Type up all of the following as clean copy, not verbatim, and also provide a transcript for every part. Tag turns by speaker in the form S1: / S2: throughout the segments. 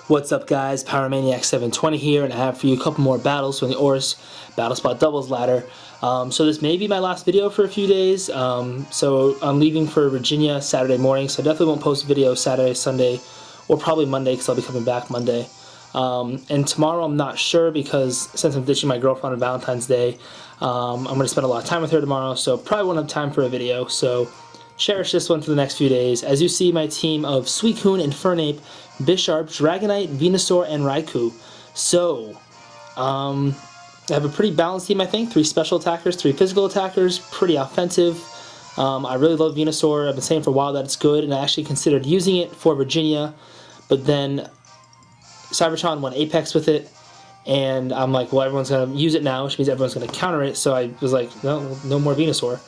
S1: What's up, guys? Pyromaniac720 here, and I have for you a couple more battles from the ORAS Battle Spot Doubles ladder. So this may be my last video for a few days. So I'm leaving for Virginia Saturday morning, so I definitely won't post a video Saturday, Sunday, or probably Monday, because I'll be coming back Monday. And tomorrow I'm not sure, because since I'm ditching my girlfriend on Valentine's Day, I'm going to spend a lot of time with her tomorrow, so probably won't have time for a video. So cherish this one for the next few days. As you see, my team of Suicune, Infernape, Bisharp, Dragonite, Venusaur, and Raikou. So, I have a pretty balanced team, I think. 3 special attackers, 3 physical attackers, pretty offensive. I really love Venusaur. I've been saying for a while that it's good, and I actually considered using it for Virginia, but then Cybertron won Apex with it, and I'm like, well, everyone's going to use it now, which means everyone's going to counter it, so I was like, no more Venusaur.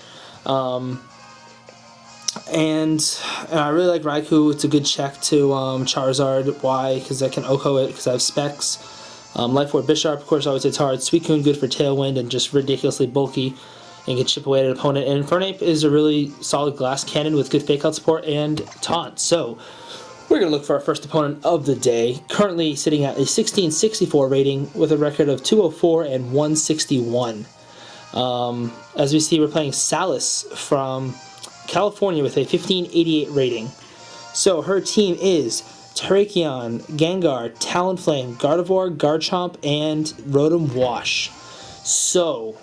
S1: And I really like Raikou. It's a good check to Charizard. Why? Because I can OHKO it because I have specs. Life Orb Bisharp, of course, always hits hard. Suicune, good for Tailwind and just ridiculously bulky and can chip away at an opponent. And Infernape is a really solid glass cannon with good fake out support and taunt. So we're going to look for our first opponent of the day. Currently sitting at a 1664 rating with a record of 204 and 161. As we see, we're playing Salas from California with a 1588 rating. So her team is Terrakion, Gengar, Talonflame, Gardevoir, Garchomp, and Rotom Wash. So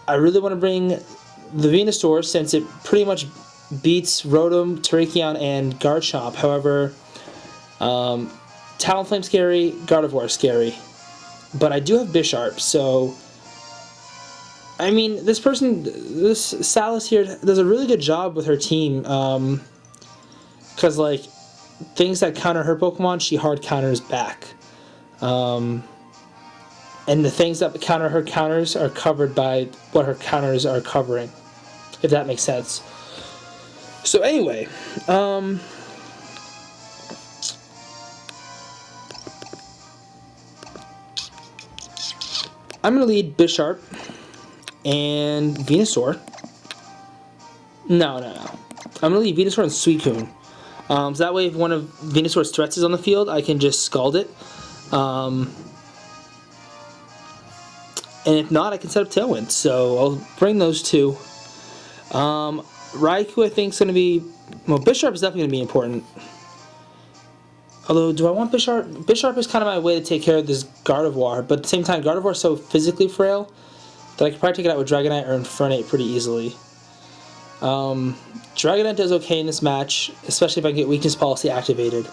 S1: I really want to bring the Venusaur since it pretty much beats Rotom, Terrakion, and Garchomp. However, Talonflame's scary, Gardevoir is scary. But I do have Bisharp, so I mean, this Salas here does a really good job with her team, because, like, things that counter her Pokemon, she hard counters back. And the things that counter her counters are covered by what her counters are covering, if that makes sense. So anyway, I'm going to lead Bisharp and Venusaur. No. I'm going to leave Venusaur and Suicune. So that way if one of Venusaur's threats is on the field, I can just Scald it. And if not, I can set up Tailwind. So I'll bring those two. Raikou, I think, is going to be... Well, Bisharp is definitely going to be important. Although, do I want Bisharp? Bisharp is kind of my way to take care of this Gardevoir. But at the same time, Gardevoir is so physically frail that I could probably take it out with Dragonite or Infernape pretty easily. Dragonite does okay in this match, especially if I can get Weakness Policy activated.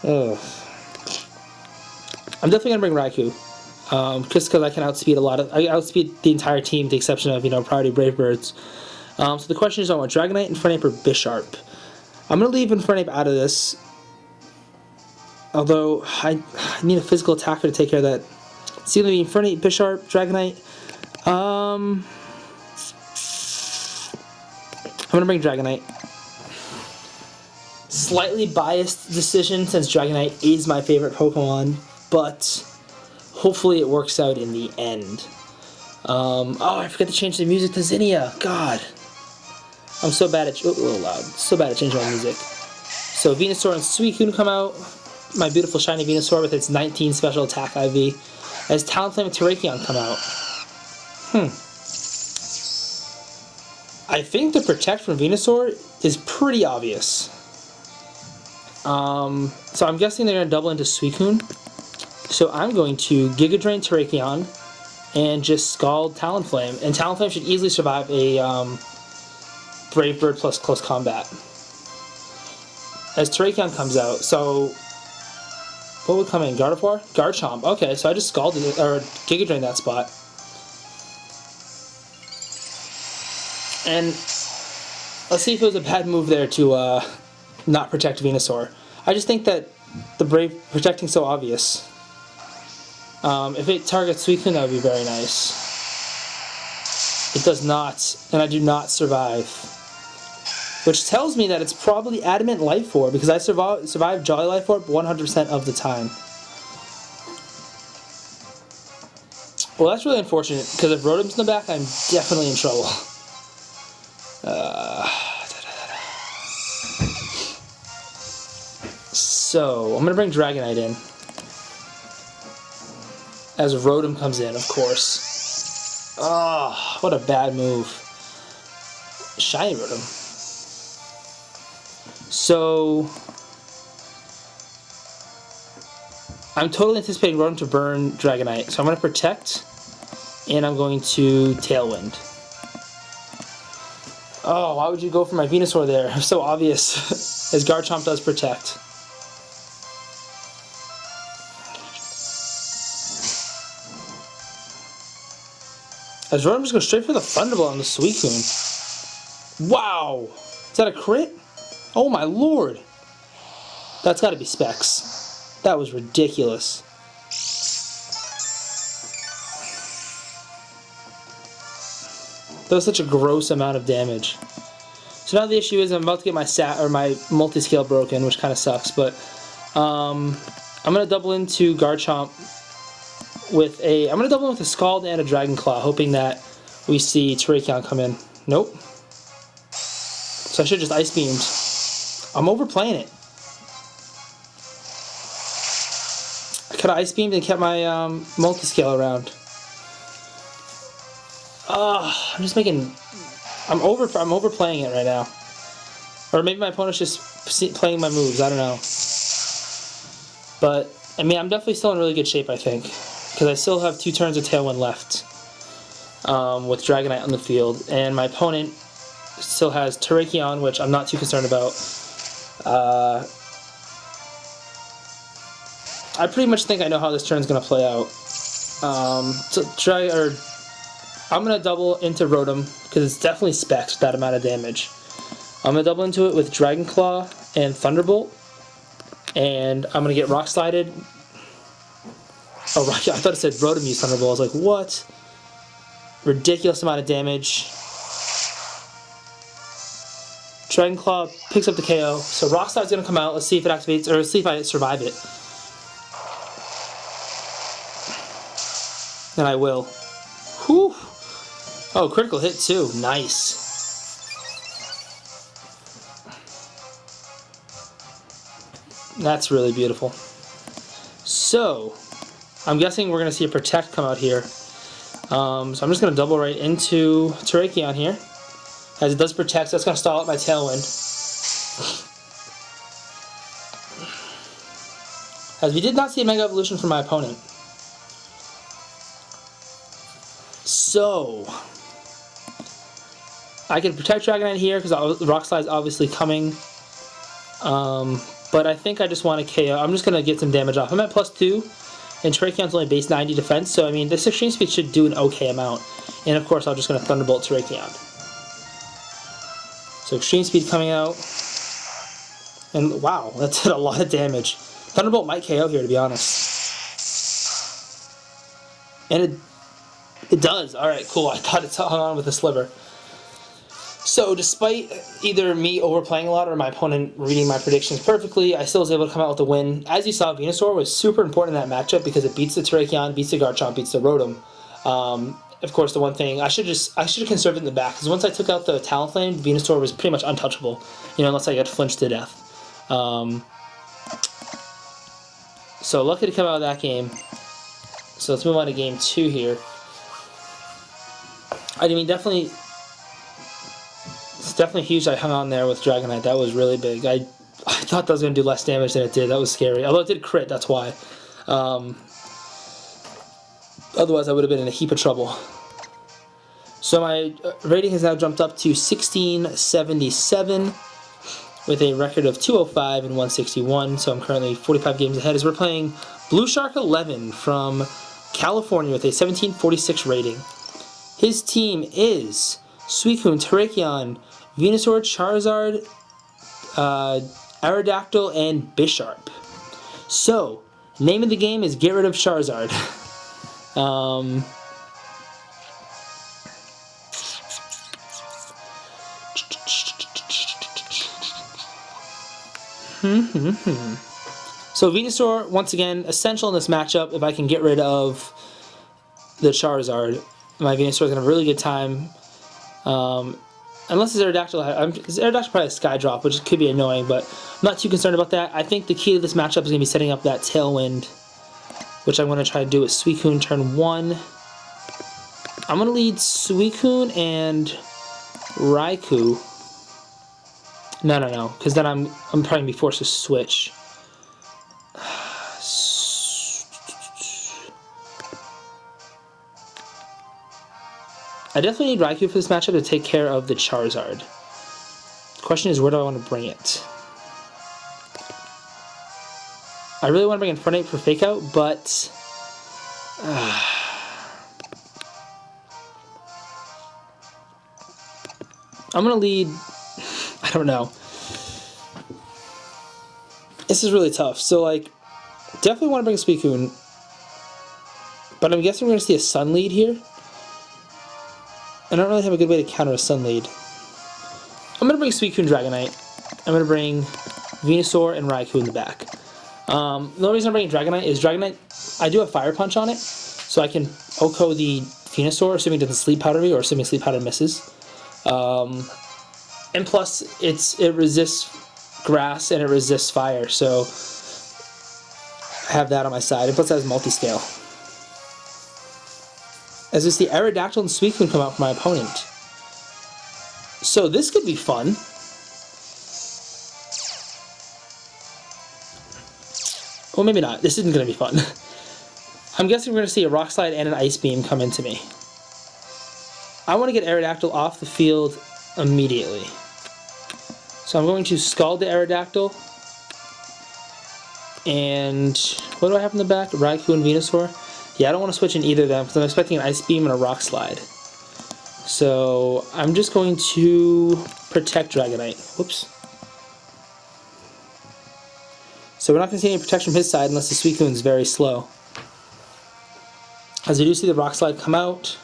S1: Ugh. I'm definitely going to bring Raikou, just because I can outspeed I outspeed the entire team, with the exception of, Priority Brave Birds. So the question is, do I want Dragonite, Infernape, or Bisharp? I'm going to leave Infernape out of this, although I need a physical attacker to take care of that. It's either Infernape, Bisharp, Dragonite. I'm gonna bring Dragonite. Slightly biased decision since Dragonite is my favorite Pokemon, but hopefully it works out in the end. Oh, I forgot to change the music to Zinnia. God, I'm so bad at a little loud. So bad at changing my music. So Venusaur and Suicune come out. My beautiful shiny Venusaur with its 19 special attack IV. As Talonflame and Terrakion come out. I think the Protect from Venusaur is pretty obvious. So I'm guessing they're going to double into Suicune. So I'm going to Giga Drain Terrakion and just Scald Talonflame. And Talonflame should easily survive a Brave Bird plus Close Combat. As Terrakion comes out, so what would come in? Gardevoir? Garchomp. Okay, so I just Scalded it, or Giga Drain that spot. And let's see if it was a bad move there to not protect Venusaur. I just think that the Brave protecting so obvious. If it targets Suicune, that would be very nice. It does not, and I do not survive. Which tells me that it's probably Adamant Life Orb, because I survived Jolly Life Orb 100% of the time. Well, that's really unfortunate, because if Rotom's in the back, I'm definitely in trouble. So, I'm going to bring Dragonite in. As Rotom comes in, of course. Oh, what a bad move. Shiny Rotom. So, I'm totally anticipating Rotom to burn Dragonite. So I'm going to Protect, and I'm going to Tailwind. Oh, why would you go for my Venusaur there? It's so obvious, as Garchomp does Protect. As Rotom just goes straight for the Thunderbolt on the Suicune. Wow! Is that a crit? Oh my lord! That's gotta be Specs. That was ridiculous. That was such a gross amount of damage. So now the issue is I'm about to get my multi-scale broken, which kind of sucks, but I'm gonna double into Garchomp with a Scald and a Dragon Claw, hoping that we see Terrakion come in. Nope. So I should have just Ice Beamed. I'm overplaying it. I could have Ice Beamed and kept my multi-scale around. I'm just making... I'm overplaying it right now. Or maybe my opponent's just playing my moves, I don't know. But, I mean, I'm definitely still in really good shape, I think. Because I still have 2 turns of Tailwind left. With Dragonite on the field. And my opponent still has Terrakion, which I'm not too concerned about. I pretty much think I know how this turn's going to play out. I'm going to double into Rotom, because it's definitely Specs with that amount of damage. I'm going to double into it with Dragon Claw and Thunderbolt. And I'm going to get Rock Slided. Oh, I thought it said Rotom used Thunderbolt. I was like, what? Ridiculous amount of damage. Dragon Claw picks up the KO. So Rock Slide's going to come out. Let's see if it activates, or let's see if I survive it. And I will. Whew. Oh, critical hit too. Nice. That's really beautiful. So, I'm guessing we're going to see a Protect come out here. So I'm just going to double right into Terrakion here. As it does Protect, so that's going to stall out my Tailwind. As we did not see a Mega Evolution from my opponent. So, I can Protect Dragonite here because Rock Slide is obviously coming. But I think I just want to KO. I'm just going to get some damage off. I'm at +2, and Terrakion's only base 90 defense, so I mean, this Extreme Speed should do an okay amount. And of course, I'm just going to Thunderbolt Terrakion. So Extreme Speed coming out. And wow, that's a lot of damage. Thunderbolt might KO here, to be honest. And it does. Alright, cool. I thought it hung on with a sliver. So, despite either me overplaying a lot or my opponent reading my predictions perfectly, I still was able to come out with a win. As you saw, Venusaur was super important in that matchup because it beats the Terrakion, beats the Garchomp, beats the Rotom. Of course, the one thing, I should have conserved it in the back, because once I took out the Talonflame, Venusaur was pretty much untouchable, you know, unless I got flinched to death. So, lucky to come out of that game. So, let's move on to game 2 here. I mean, definitely... It's definitely huge I hung on there with Dragonite. That was really big. I thought that was going to do less damage than it did. That was scary. Although it did crit, that's why. Otherwise, I would have been in a heap of trouble. So my rating has now jumped up to 1677 with a record of 205 and 161. So I'm currently 45 games ahead as we're playing Blue Shark 11 from California with a 1746 rating. His team is Suicune, Terrakion, Venusaur, Charizard, Aerodactyl, and Bisharp. So, name of the game is Get Rid of Charizard. So Venusaur, once again, essential in this matchup. If I can get rid of the Charizard, my Venusaur is going to have a really good time. Unless it's Aerodactyl, Aerodactyl probably has Sky Drop, which could be annoying, but I'm not too concerned about that. I think the key to this matchup is going to be setting up that Tailwind, which I'm going to try to do with Suicune turn 1. I'm going to lead Suicune and Raikou. No, because then I'm probably going to be forced to switch. I definitely need Raikou for this matchup to take care of the Charizard. The question is, where do I want to bring it? I really want to bring in Infernape for Fake Out, but... I'm going to lead... I don't know. This is really tough. So, like, definitely want to bring Suicune, but I'm guessing we're going to see a Sun lead here. I don't really have a good way to counter a Sun lead. I'm going to bring Suicune Dragonite. I'm going to bring Venusaur and Raikou in the back. The only reason I'm bringing Dragonite is Dragonite, I do have Fire Punch on it, so I can OHKO the Venusaur, assuming it doesn't Sleep Powder me, or assuming Sleep Powder misses. And plus, it resists grass and it resists fire, so I have that on my side. And plus, it has multi-scale. As we see, Aerodactyl and Suicune come out for my opponent. So this could be fun. Well, maybe not. This isn't going to be fun. I'm guessing we're going to see a Rock Slide and an Ice Beam come into me. I want to get Aerodactyl off the field immediately. So I'm going to Scald the Aerodactyl. And what do I have in the back? Raikou and Venusaur. Yeah, I don't want to switch in either of them because I'm expecting an Ice Beam and a Rock Slide. So I'm just going to protect Dragonite. Whoops. So we're not going to see any protection from his side unless the Suicune is very slow. As we do see the Rock Slide come out,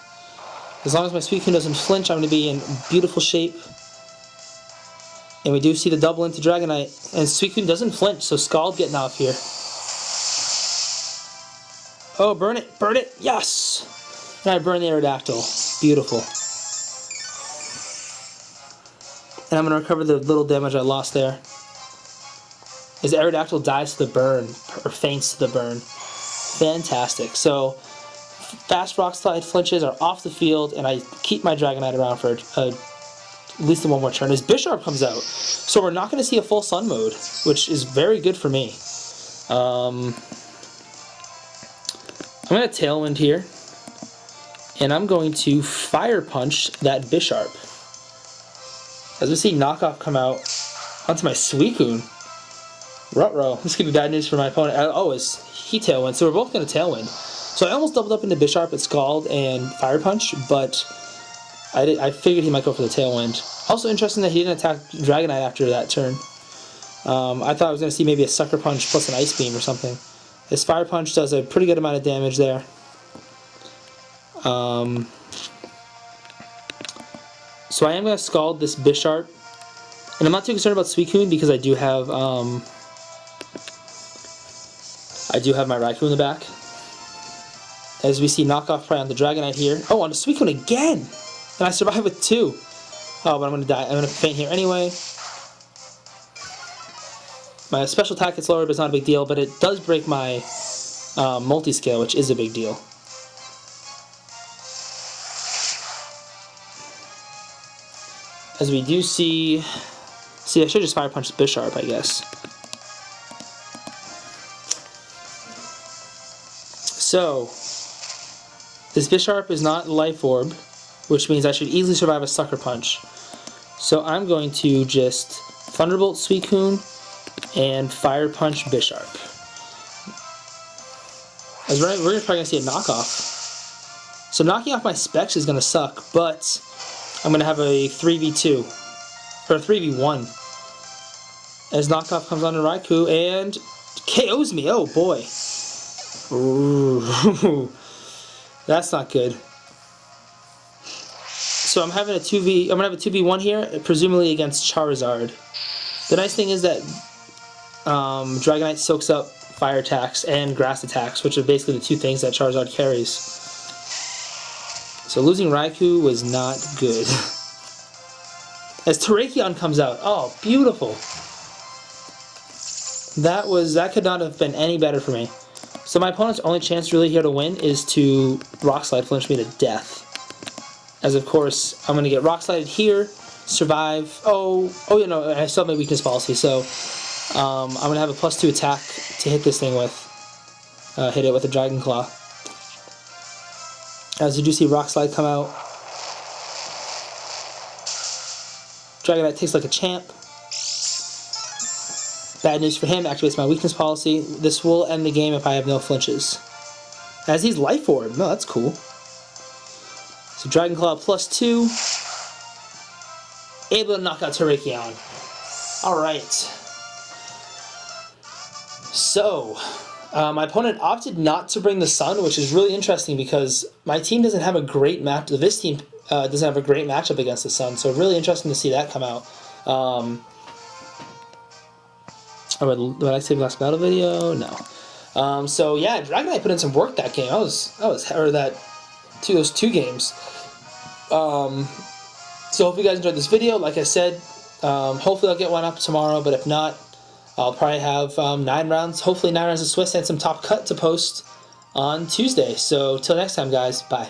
S1: as long as my Suicune doesn't flinch, I'm going to be in beautiful shape. And we do see the double into Dragonite, and Suicune doesn't flinch, so Scald getting off here. Oh, burn it, yes! And I burn the Aerodactyl. Beautiful. And I'm going to recover the little damage I lost there. As Aerodactyl dies to the burn, or faints to the burn. Fantastic. So, fast Rock Slide flinches are off the field, and I keep my Dragonite around for at least one more turn. As Bisharp comes out, so we're not going to see a full Sun mode, which is very good for me. I'm going to Tailwind here, and I'm going to Fire Punch that Bisharp. As we see Knockoff come out onto my Suicune. Ruh-roh, this could be bad news for my opponent. Oh, he Tailwind, so we're both going to Tailwind. So I almost doubled up into Bisharp with Scald and Fire Punch, but I figured he might go for the Tailwind. Also interesting that he didn't attack Dragonite after that turn. I thought I was going to see maybe a Sucker Punch plus an Ice Beam or something. This Fire Punch does a pretty good amount of damage there. So I am going to Scald this Bisharp. And I'm not too concerned about Suicune because I do have my Raikou in the back. As we see Knockoff Prey on the Dragonite here. Oh, on the Suicune again! And I survive with 2. Oh, but I'm going to die. I'm going to faint here anyway. My special attack gets lower, but it's not a big deal. But it does break my multi-scale, which is a big deal. As we do see... See, I should just Fire Punch Bisharp, I guess. So, this Bisharp is not Life Orb, which means I should easily survive a Sucker Punch. So I'm going to just Thunderbolt Suicune and Fire Punch Bisharp. As we're probably going to see a knockoff. So knocking off my Specs is going to suck, but I'm going to have a 3v2. Or a 3v1. As knockoff comes on to Raikou and KOs me. Oh boy. Ooh. That's not good. So I'm having a 2v. I'm gonna have a 2v1 here, presumably against Charizard. The nice thing is that Dragonite soaks up fire attacks and grass attacks, which are basically the two things that Charizard carries. So losing Raikou was not good. as Terrakion comes out. Oh, beautiful. That could not have been any better for me. So my opponent's only chance really here to win is to Rock Slide flinch me to death. As of course, I'm going to get Rock Slided here, survive. Oh, you know, I still have my weakness policy, so I'm going to have a +2 attack to hit this thing with. Hit it with a Dragon Claw. As you do see Rock Slide come out. Dragonite takes like a champ. Bad news for him, activates my weakness policy. This will end the game if I have no flinches. As he's Life Orb. No, that's cool. So Dragon Claw +2. Able to knock out Terrakion. Alright. So, my opponent opted not to bring the Sun, which is really interesting because my team doesn't have a great match. This team doesn't have a great matchup against the Sun, so really interesting to see that come out. Did I say last battle video? No. So yeah, Dragonite put in some work that game. Those two games. So hope you guys enjoyed this video. Like I said, hopefully I'll get one up tomorrow, but if not, I'll probably have 9 rounds, hopefully 9 rounds of Swiss and some top cut to post on Tuesday. So till next time, guys, bye.